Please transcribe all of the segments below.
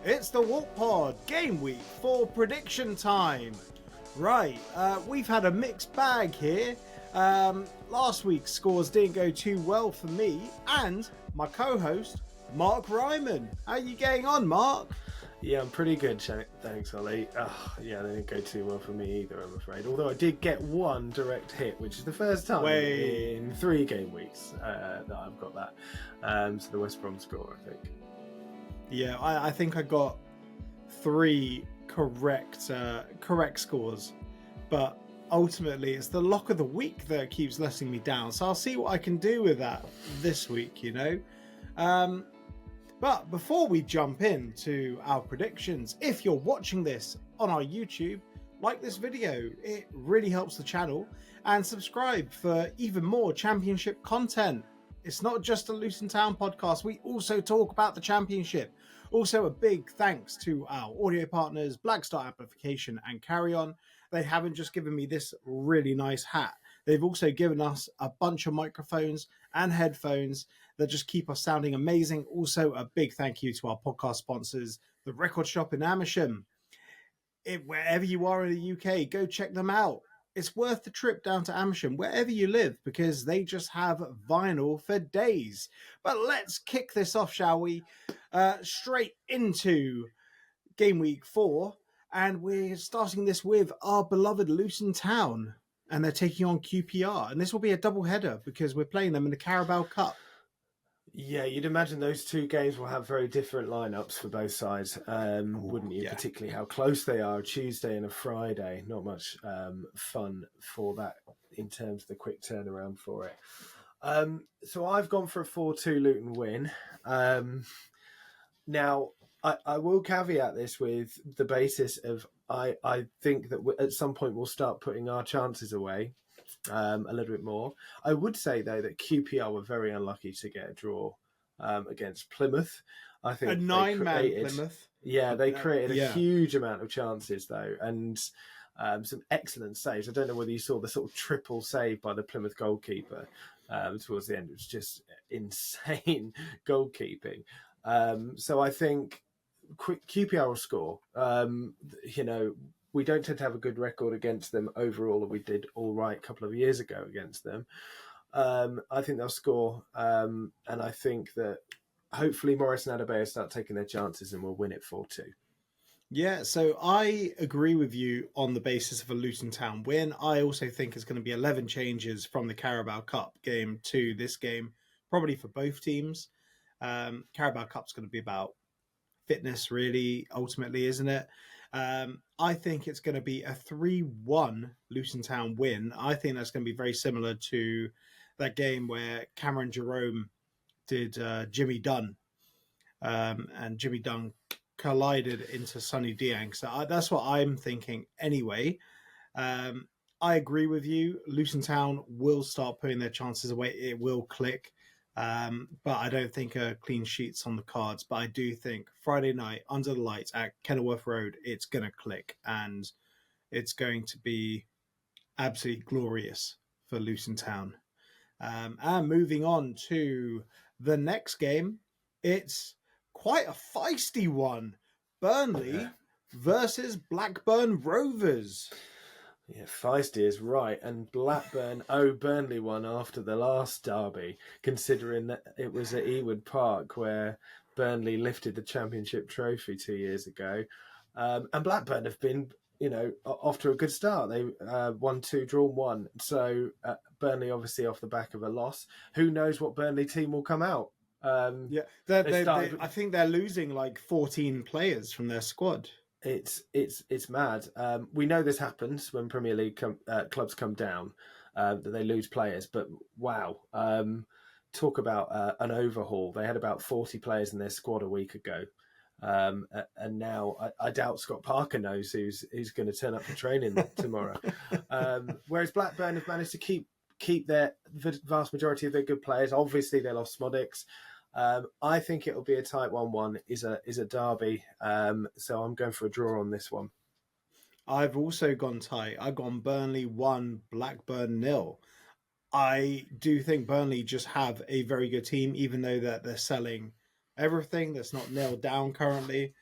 It's the Walk Pod, game week for prediction time. Right, we've had a mixed bag here. Last week's scores didn't go too well for me and my co-host, Mark Ryman. How are you getting on, Mark? Yeah, I'm pretty good, thanks, Ollie. Yeah, they didn't go too well for me either, I'm afraid. Although I did get one direct hit, which is the first time in 3 game weeks that I've got that. So the West Brom score, I think. Yeah, I think I got 3 correct scores, but ultimately it's the lock of the week that keeps letting me down. So I'll see what I can do with that this week, you know. But before we jump into our predictions, if you're watching this on our YouTube, like this video, it really helps the channel, and subscribe for even more Championship content. It's not just a Luton Town podcast, we also talk about the Championship. Also, a big thanks to our audio partners, Blackstar Amplification and Carry On. They haven't just given me this really nice hat, they've also given us a bunch of microphones and headphones that just keep us sounding amazing. Also, a big thank you to our podcast sponsors, the Record Shop in Amersham. Wherever you are in the UK, go check them out. It's worth the trip down to Amersham, wherever you live, because they just have vinyl for days. But let's kick this off, shall we? Straight into game week 4. And we're starting this with our beloved Luton Town. And they're taking on QPR. And this will be a double header because we're playing them in the Carabao Cup. Yeah, you'd imagine those 2 games will have very different lineups for both sides, wouldn't you? Yeah. Particularly how close they are, a Tuesday and a Friday. Not much fun for that in terms of the quick turnaround for it. So I've gone for a 4-2 Luton win. Now, I will caveat this with the basis of I think that at some point we'll start putting our chances away a little bit more. I would say, though, that QPR were very unlucky to get a draw against Plymouth. I think a 9-man Plymouth. Yeah, they created a huge amount of chances, though, and some excellent saves. I don't know whether you saw the sort of triple save by the Plymouth goalkeeper towards the end. It was just insane goalkeeping. So I think QPR will score. You know, we don't tend to have a good record against them overall, and we did all right a couple of years ago against them. I think they'll score, and I think that hopefully Morris and Adebayo start taking their chances and we'll win it 4-2. Yeah, so I agree with you on the basis of a Luton Town win. I also think it's going to be 11 changes from the Carabao Cup game to this game, probably for both teams. Carabao Cup's going to be about fitness, really, ultimately, isn't it? I think it's going to be a 3-1 Luton Town win. I think that's going to be very similar to that game where Cameron Jerome did Jimmy Dunn, and Jimmy Dunn collided into Sonny Dieng. So that's what I'm thinking anyway. I agree with you. Luton Town will start putting their chances away. It will click. But I don't think a clean sheet's on the cards. But I do think Friday night under the lights at Kenilworth Road, it's going to click and it's going to be absolutely glorious for Luton Town. And moving on to the next game, it's quite a feisty one. Burnley versus Blackburn Rovers. Yeah, feisty is right. And Blackburn owe Burnley one after the last derby, considering that it was at Ewood Park where Burnley lifted the Championship trophy 2 years ago. And Blackburn have been, you know, off to a good start. They won 2, drawn 1. So Burnley obviously off the back of a loss. Who knows what Burnley team will come out? I think they're losing like 14 players from their squad. It's mad. We know this happens when Premier League clubs come down, that they lose players. But wow, talk about an overhaul. They had about 40 players in their squad a week ago, and now I doubt Scott Parker knows who's going to turn up for training tomorrow. Whereas Blackburn have managed to keep the vast majority of their good players. Obviously, they lost Smodics. I think it'll be a tight 1-1. Is a derby. So I'm going for a draw on this one. I've also gone tight. I've gone Burnley 1, Blackburn 0. I do think Burnley just have a very good team, even though that they're selling everything that's not nailed down currently.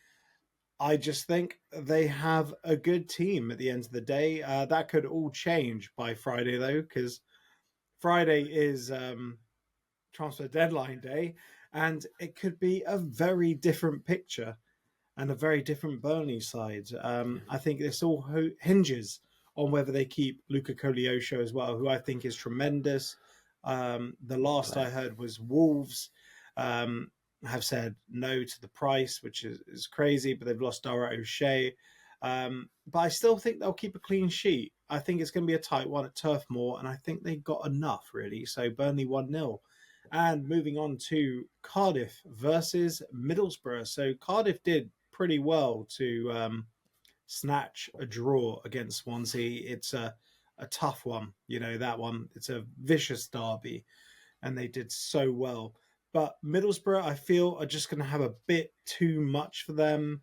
I just think they have a good team at the end of the day. That could all change by Friday, though, because Friday is transfer deadline day, and it could be a very different picture and a very different Burnley side. I think this all hinges on whether they keep Luca Koleosho as well, who I think is tremendous. The last I heard was Wolves have said no to the price, which is crazy, but they've lost Dara O'Shea. But I still think they'll keep a clean sheet. I think it's going to be a tight one at Turf Moor, and I think they got enough, really. So Burnley 1-0. And moving on to Cardiff versus Middlesbrough. So Cardiff did pretty well to snatch a draw against Swansea. It's a tough one, that one. It's a vicious derby, and they did so well. But Middlesbrough, I feel, are just going to have a bit too much for them.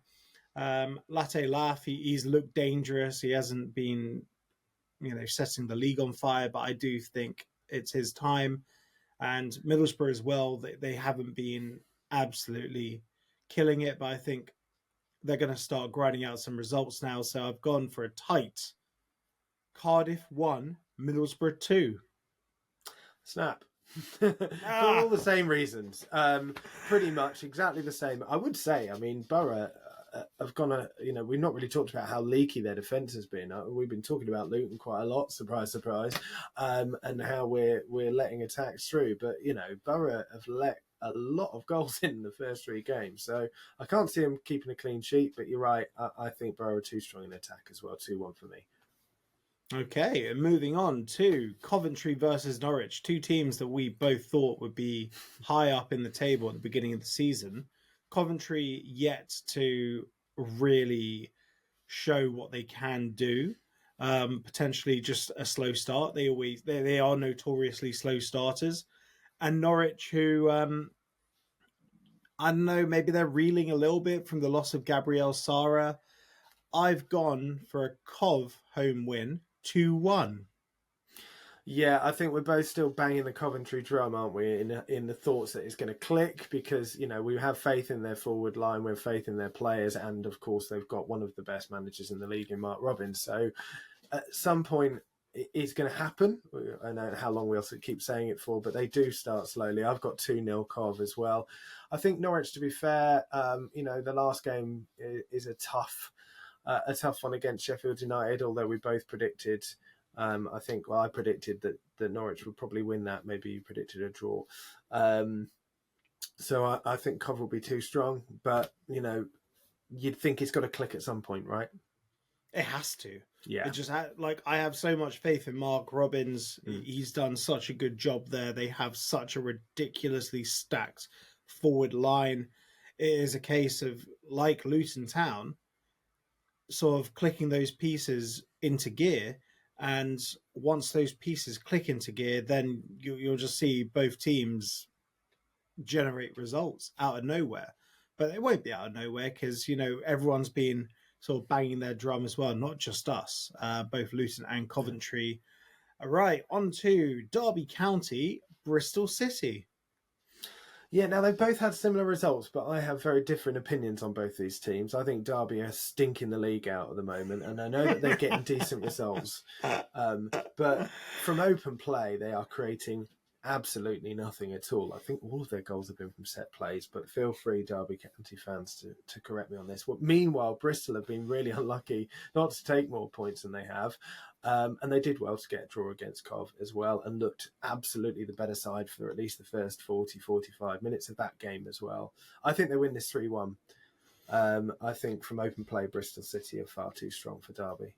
Latte Laugh, he's looked dangerous. He hasn't been, setting the league on fire, but I do think it's his time. And Middlesbrough as well, they haven't been absolutely killing it, but I think they're going to start grinding out some results now. So I've gone for a tight Cardiff 1, Middlesbrough 2. Snap. For all the same reasons. Pretty much exactly the same. I would say, Borough have gone, we've not really talked about how leaky their defence has been. We've been talking about Luton quite a lot, surprise, surprise, and how we're letting attacks through. But, Borough have let a lot of goals in the first 3 games. So I can't see them keeping a clean sheet, but you're right. I think Borough are too strong in attack as well. 2-1 for me. Okay, and moving on to Coventry versus Norwich, 2 teams that we both thought would be high up in the table at the beginning of the season. Coventry yet to really show what they can do. Potentially just a slow start. They are notoriously slow starters. And Norwich, who I don't know, maybe they're reeling a little bit from the loss of Gabriel Sara. I've gone for a Cov home win, 2-1. Yeah, I think we're both still banging the Coventry drum, aren't we? In the thoughts that it's going to click because, we have faith in their forward line, we have faith in their players, and of course they've got one of the best managers in the league in Mark Robins. So at some point it's going to happen. I know how long we'll keep saying it for, but they do start slowly. I've got 2-0 Cov as well. I think Norwich, to be fair, the last game is a tough one against Sheffield United, although we both predicted... I predicted that Norwich would probably win that. Maybe you predicted a draw. So I think Cov will be too strong. But, you'd think it's got to click at some point, right? It has to. Yeah. It just I have so much faith in Mark Robins. He's done such a good job there. They have such a ridiculously stacked forward line. It is a case of, like Luton Town, sort of clicking those pieces into gear. And once those pieces click into gear, then you'll just see both teams generate results out of nowhere. But it won't be out of nowhere because, everyone's been sort of banging their drum as well, not just us, both Luton and Coventry. All right, on to Derby County, Bristol City. Yeah, now they've both had similar results, but I have very different opinions on both these teams. I think Derby are stinking the league out at the moment, and I know that they're getting decent results. But from open play, they are creating absolutely nothing at all. I think all of their goals have been from set plays, but feel free, Derby County fans, to correct me on this. Well, meanwhile, Bristol have been really unlucky not to take more points than they have. And they did well to get a draw against Cov as well and looked absolutely the better side for at least the first 40, 45 minutes of that game as well. I think they win this 3-1. I think from open play, Bristol City are far too strong for Derby.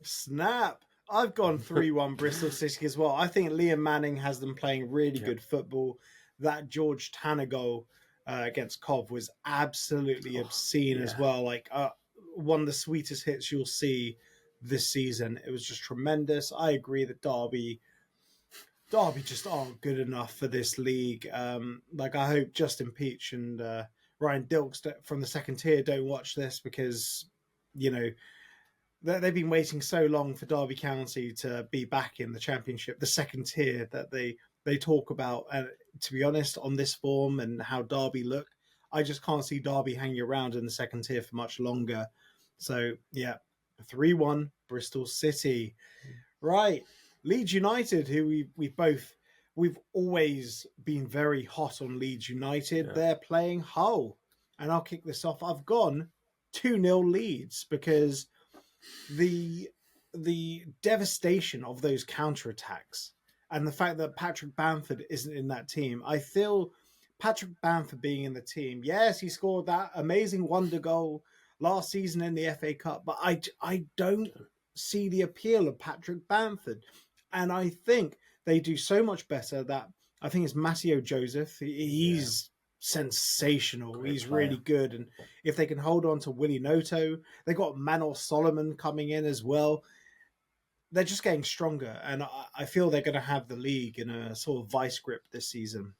Snap! I've gone 3-1 Bristol City as well. I think Liam Manning has them playing really good football. That George Tanner goal against Cov was absolutely obscene as well. Like one of the sweetest hits you'll see this season. It was just tremendous. I agree that Derby just aren't good enough for this league. I hope Justin Peach and Ryan Dilks from the second tier don't watch this because, they've been waiting so long for Derby County to be back in the Championship, the second tier that they talk about. And to be honest, on this form and how Derby look, I just can't see Derby hanging around in the second tier for much longer. So, yeah, 3-1 Bristol City. Right. Leeds United, who we've always been very hot on Leeds United. Yeah. They're playing Hull. And I'll kick this off. I've gone 2-0 Leeds because the devastation of those counterattacks and the fact that Patrick Bamford isn't in that team. I feel Patrick Bamford being in the team, yes, he scored that amazing wonder goal last season in the FA Cup, but I don't see the appeal of Patrick Bamford. And I think they do so much better that I think it's Massimo Joseph. He's sensational. Great He's player. really good. And if they can hold on to Willie Noto, they got Manor Solomon coming in as well. They're just getting stronger. And I feel they're going to have the league in a sort of vice grip this season.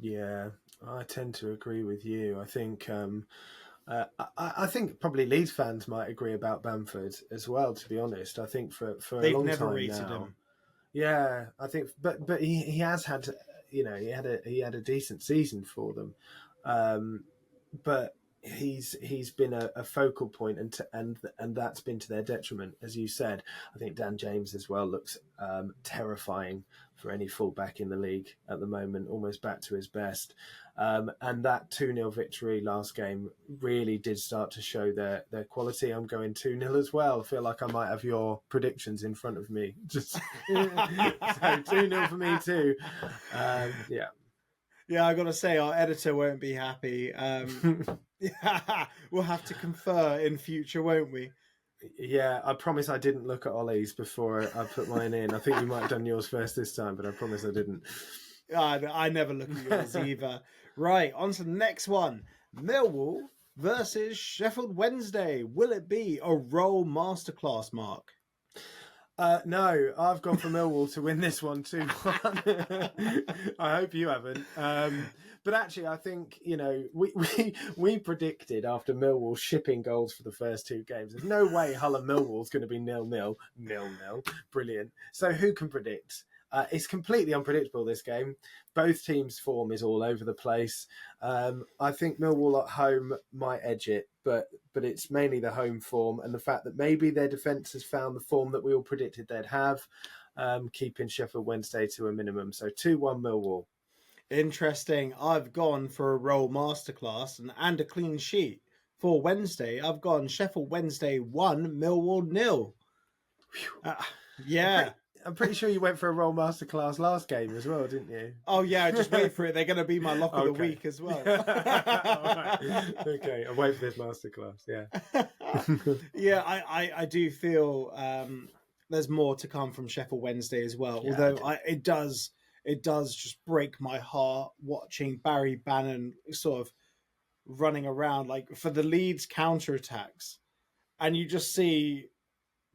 Yeah, I tend to agree with you. I think I think probably Leeds fans might agree about Bamford as well. To be honest, I think for They've a long never time rated now, him. yeah, I think, but he has had, he had a decent season for them, but he's been a focal point, and that's been to their detriment, as you said. I think Dan James as well looks terrifying for any fullback in the league at the moment, almost back to his best. And that 2-0 victory last game really did start to show their quality. I'm going 2-0 as well. I feel like I might have your predictions in front of me. Just so 2-0 for me too. Yeah. Yeah, I got to say, our editor won't be happy. Yeah, we'll have to confer in future, won't we? Yeah, I promise I didn't look at Ollie's before I put mine in. I think you might have done yours first this time, but I promise I didn't. I never look at yours either. Right, on to the next one. Millwall versus Sheffield Wednesday. Will it be a role masterclass, Mark? No, I've gone for Millwall to win this one 2-1. I hope you haven't. But actually, I think, we predicted after Millwall shipping goals for the first two games, there's no way Hull and Millwall's going to be 0-0. 0-0. Brilliant. So who can predict? It's completely unpredictable, this game. Both teams' form is all over the place. I think Millwall at home might edge it, but it's mainly the home form and the fact that maybe their defence has found the form that we all predicted they'd have, keeping Sheffield Wednesday to a minimum. So 2-1 Millwall. Interesting. I've gone for a role masterclass and a clean sheet. For Wednesday, I've gone Sheffield Wednesday 1, Millwall 0. Yeah. I'm pretty sure you went for a role masterclass last game as well, didn't you? Oh, yeah, just wait for it. They're going to be my lock of the week as well. Right. Okay, I'll wait for this masterclass, yeah. Yeah, I do feel there's more to come from Sheffield Wednesday as well. Yeah, Although it does just break my heart watching Barry Bannon sort of running around like for the Leeds counterattacks. And you just see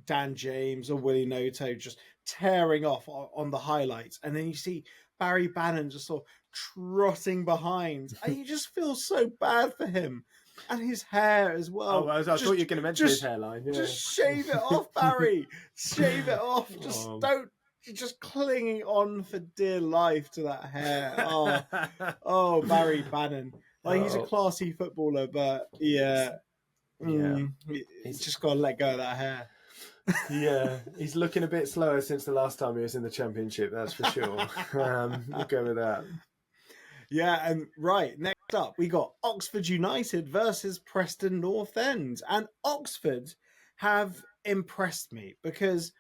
Dan James or Willie Noto just tearing off on the highlights. And then you see Barry Bannon just sort of trotting behind. And you just feel so bad for him. And his hair as well. Oh, I thought you were going to mention his hairline. Yeah. Just shave it off, Barry. Shave it off. Just don't. You're just clinging on for dear life to that hair. Oh, Barry Bannon. Like, he's a classy footballer, but he's just got to let go of that hair. Yeah, he's looking a bit slower since the last time he was in the Championship, that's for sure. We'll go with that. Yeah, and right, next up, we got Oxford United versus Preston North End. And Oxford have impressed me because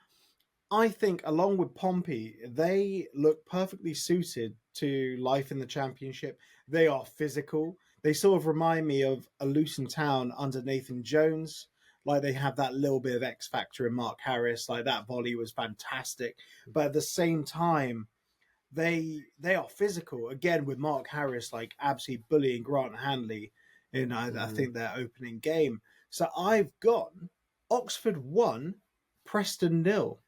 I think, along with Pompey, they look perfectly suited to life in the Championship. They are physical. They sort of remind me of a Luton Town under Nathan Jones. Like, they have that little bit of X factor in Mark Harris. Like, that volley was fantastic. But at the same time, they are physical. Again, with Mark Harris, like, absolutely bullying Grant Hanley in, I think, their opening game. So I've gone Oxford 1, Preston 0.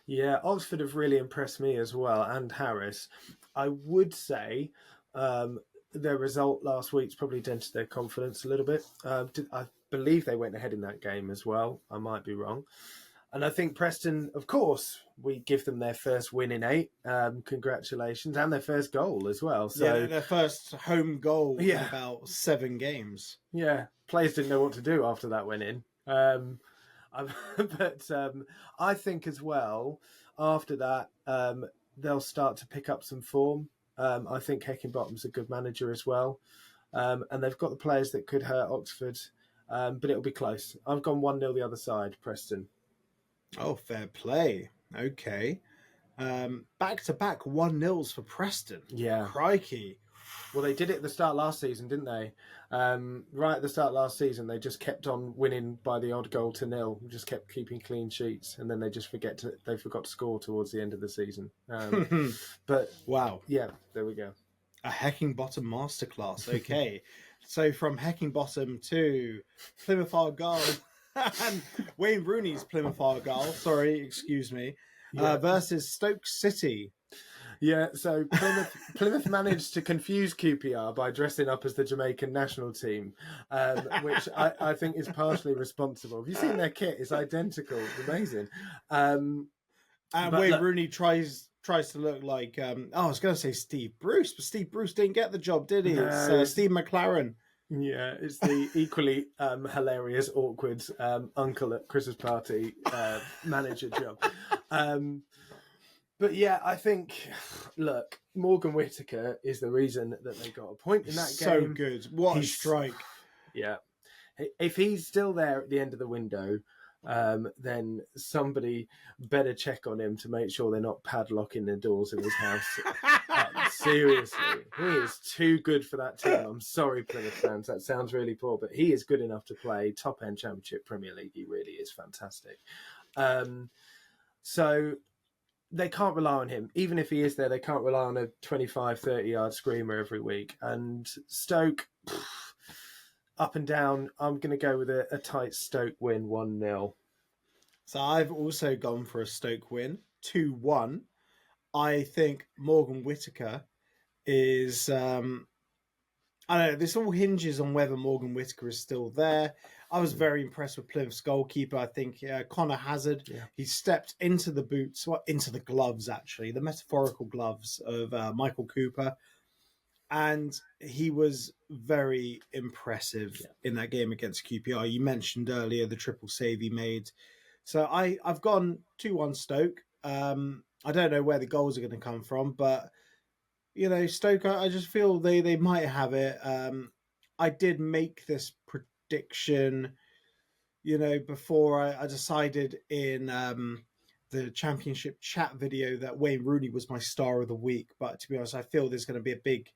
Yeah, Oxford have really impressed me as well, and Harris. I would say their result last week's probably dented their confidence a little bit. I believe they went ahead in that game as well. I might be wrong. And I think Preston, of course, we give them their first win in 8. Congratulations. And their first goal as well. So their first home goal in Yeah. about 7 games. Yeah, players didn't know what to do after that went in. But I think as well, after that, they'll start to pick up some form. I think Heckingbottom's a good manager as well. And they've got the players that could hurt Oxford, but it'll be close. I've gone 1-0 the other side, Preston. Oh, fair play. Okay. Back-to-back 1-0s for Preston. Yeah. Crikey. Well, they did it at the start last season, didn't they? Right at the start last season, they just kept on winning by the odd goal to nil. Just kept keeping clean sheets, and then they just forgot to score towards the end of the season. But wow, yeah, there we go. A Heckingbottom masterclass. Okay, so from Heckingbottom to Plymouth Argyle and Wayne Rooney's Plymouth Argyle. Sorry, excuse me. Versus Stoke City. Yeah, so Plymouth managed to confuse QPR by dressing up as the Jamaican national team, which I think is partially responsible. Have you seen their kit? It's identical. It's amazing. And Wayne Rooney tries to look like, I was going to say Steve Bruce, but Steve Bruce didn't get the job, did he? No. It's Steve McLaren. Yeah, it's the equally hilarious, awkward uncle at Christmas party manager job. But yeah, I think, look, Morgan Whittaker is the reason that they got a point in that game. So good. What a strike. Yeah. If he's still there at the end of the window, then somebody better check on him to make sure they're not padlocking the doors of his house. Seriously, he is too good for that team. I'm sorry, Plymouth fans, that sounds really poor, but he is good enough to play top-end Championship Premier League. He really is fantastic. So they can't rely on him. Even if he is there, they can't rely on a 25, 30-yard screamer every week. And Stoke, up and down, I'm going to go with a tight Stoke win, 1-0. So I've also gone for a Stoke win, 2-1. I think Morgan Whittaker is... I don't know, this all hinges on whether Morgan Whittaker is still there. I was very impressed with Plymouth's goalkeeper. I think Connor Hazard, he stepped into the boots, into the gloves, actually, the metaphorical gloves of Michael Cooper. And he was very impressive in that game against QPR. You mentioned earlier the triple save he made. So I've gone 2-1 Stoke. I don't know where the goals are going to come from, but, you know, Stoke, I just feel they might have it. I did make this prediction, you know, before I decided in the Championship chat video that Wayne Rooney was my star of the week. But to be honest, I feel there's going to be a big,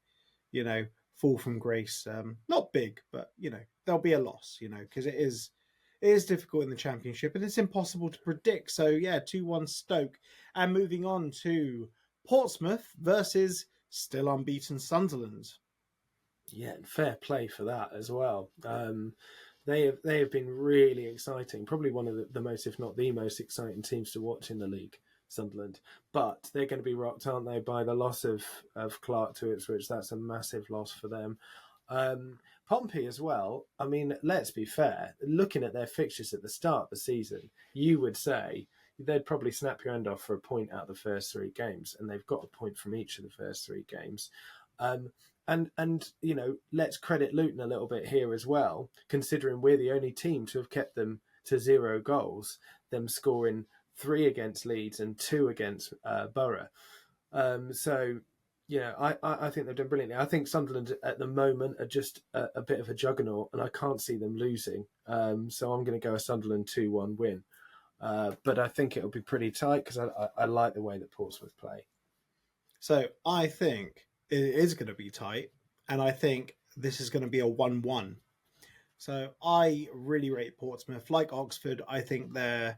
you know, fall from grace. Not big, but, you know, there'll be a loss, you know, because it is difficult in the Championship and it's impossible to predict. So, yeah, 2-1 Stoke. And moving on to Portsmouth versus still unbeaten Sunderland. Yeah, fair play for that as well. They have been really exciting. Probably one of the most, if not the most exciting teams to watch in the league, Sunderland. But they're going to be rocked, aren't they, by the loss of Clark to Ipswich. That's a massive loss for them. Pompey as well. I mean, let's be fair. Looking at their fixtures at the start of the season, you would say they'd probably snap your hand off for a point out of the first 3 games, and they've got a point from each of the first 3 games. And you know, let's credit Luton a little bit here as well, considering we're the only team to have kept them to 0 goals, them scoring 3 against Leeds and 2 against Borough. So, you know, I think they've done brilliantly. I think Sunderland at the moment are just a bit of a juggernaut, and I can't see them losing. So I'm going to go a Sunderland 2-1 win. But I think it'll be pretty tight because I like the way that Portsmouth play. So I think it is going to be tight, and I think this is going to be a 1-1. So I really rate Portsmouth. Like Oxford, I think they're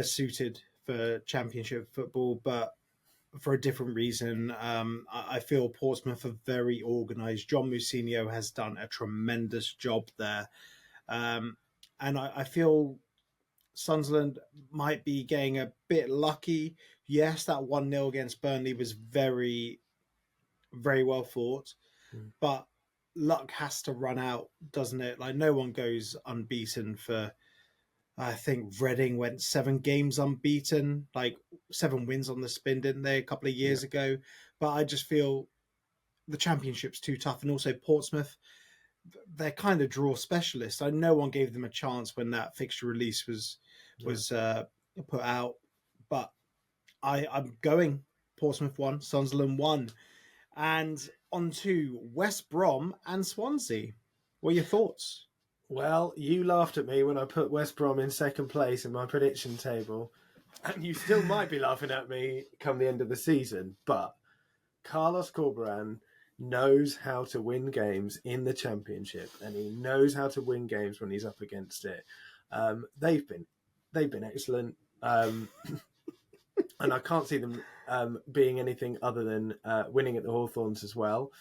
suited for Championship football, but for a different reason. I feel Portsmouth are very organised. John Mousinho has done a tremendous job there. And I feel Sunderland might be getting a bit lucky. Yes, that 1-0 against Burnley was very, very well fought. But luck has to run out, doesn't it? Like, no one goes unbeaten for I think Reading went 7 games unbeaten, like 7 wins on the spin, didn't they, a couple of years ago? But I just feel the Championship's too tough. And also Portsmouth, they're kind of draw specialists. I no one gave them a chance when that fixture release was put out. But I'm going Portsmouth 1, Sunderland 1. And on to West Brom and Swansea. What are your thoughts? Well, you laughed at me when I put West Brom in second place in my prediction table, and you still might be laughing at me come the end of the season, but Carlos Corberán knows how to win games in the Championship, and he knows how to win games when he's up against it. They've been excellent, and I can't see them being anything other than winning at the Hawthorns as well.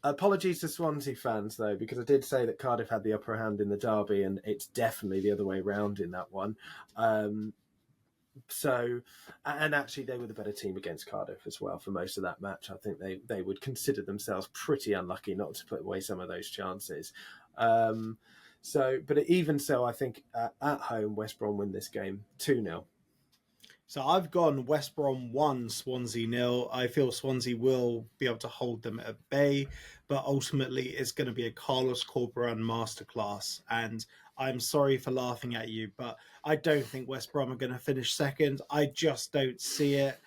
Apologies to Swansea fans, though, because I did say that Cardiff had the upper hand in the derby, and it's definitely the other way around in that one. And actually, they were the better team against Cardiff as well for most of that match. I think they would consider themselves pretty unlucky not to put away some of those chances. But even so, I think at home, West Brom win this game 2-0. So I've gone West Brom 1, Swansea 0. I feel Swansea will be able to hold them at bay, but ultimately it's going to be a Carlos Corberán masterclass. And I'm sorry for laughing at you, but I don't think West Brom are going to finish second. I just don't see it.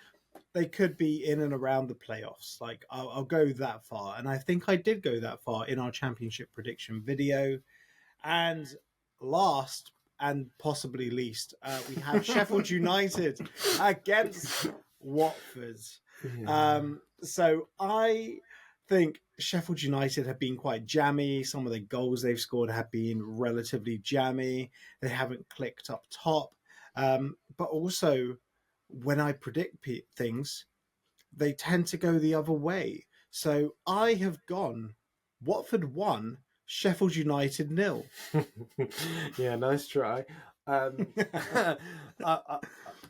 They could be in and around the playoffs. Like I'll go that far. And I think I did go that far in our Championship prediction video. And last and possibly least, we have Sheffield United against Watford. So I think Sheffield United have been quite jammy. Some of the goals they've scored have been relatively jammy. They haven't clicked up top. But also, when I predict things, they tend to go the other way. So I have gone Watford 1, Sheffield United 0. Yeah, nice try.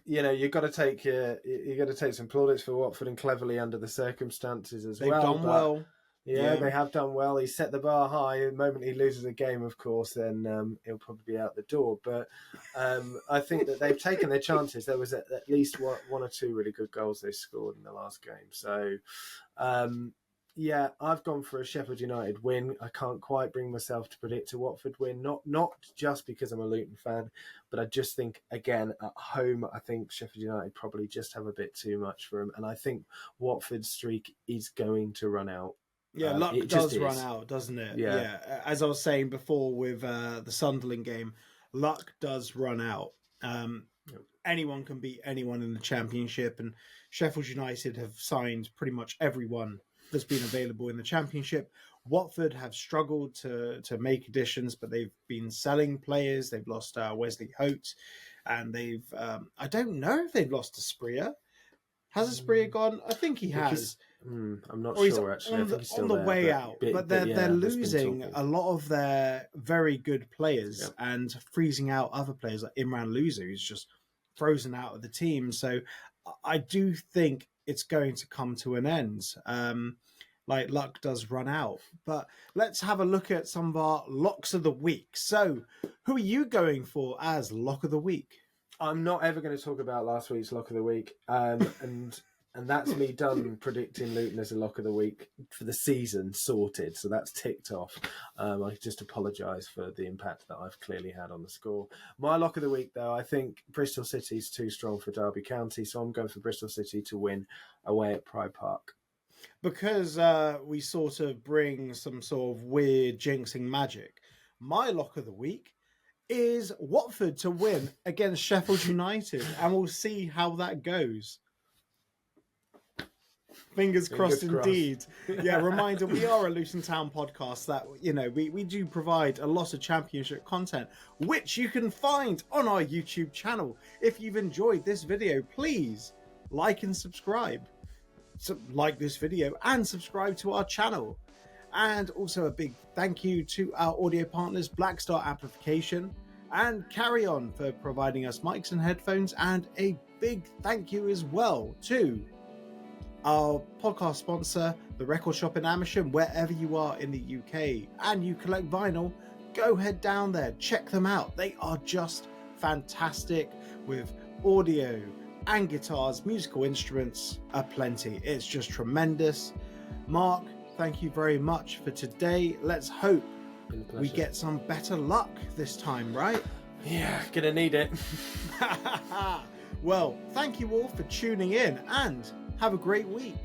You've got to take some plaudits for Watford and cleverly under the circumstances as They've well. They've done well. Yeah, they have done well. He set the bar high. The moment he loses a game, of course, then he'll probably be out the door. But I think that they've taken their chances. There was at least one or two really good goals they scored in the last game. So, yeah, I've gone for a Sheffield United win. I can't quite bring myself to predict a Watford win. Not just because I'm a Luton fan, but I just think, again, at home, I think Sheffield United probably just have a bit too much for them. And I think Watford's streak is going to run out. Yeah, luck does run out, doesn't it? Yeah. As I was saying before with the Sunderland game, luck does run out. Anyone can beat anyone in the Championship, and Sheffield United have signed pretty much everyone that's been available in the Championship. Watford have struggled to make additions, but they've been selling players. They've lost Wesley Hote, and they've I don't know if they've lost Asprilla. Has Asprilla gone? I think he has. I'm not sure, actually. I think he's still on the there, way out. But they're losing a lot of their very good players and freezing out other players like Imran Louza, who's just frozen out of the team. So I do think it's going to come to an end. Like luck does run out. But let's have a look at some of our locks of the week. So who are you going for as lock of the week? I'm not ever going to talk about last week's lock of the week, and that's me done predicting Luton as a lock of the week for the season, sorted. So that's ticked off. I just apologise for the impact that I've clearly had on the score. My lock of the week, though, I think Bristol City's too strong for Derby County, so I'm going for Bristol City to win away at Pride Park. Because we sort of bring some sort of weird jinxing magic, my lock of the week is Watford to win against Sheffield United, and we'll see how that goes. Fingers crossed indeed. Yeah, reminder, we are a Luton Town podcast that, we do provide a lot of Championship content, which you can find on our YouTube channel. If you've enjoyed this video, please like and subscribe. So like this video and subscribe to our channel. And also a big thank you to our audio partners, Blackstar Amplification and Carry On, for providing us mics and headphones. And a big thank you as well to our podcast sponsor, the Record Shop in Amersham. Wherever you are in the UK and you collect vinyl, go head down there, check them out. They are just fantastic with audio and guitars, musical instruments aplenty. It's just tremendous. Mark, thank you very much for today. Let's hope we get some better luck this time, right? Yeah, gonna need it. Well, thank you all for tuning in and have a great week.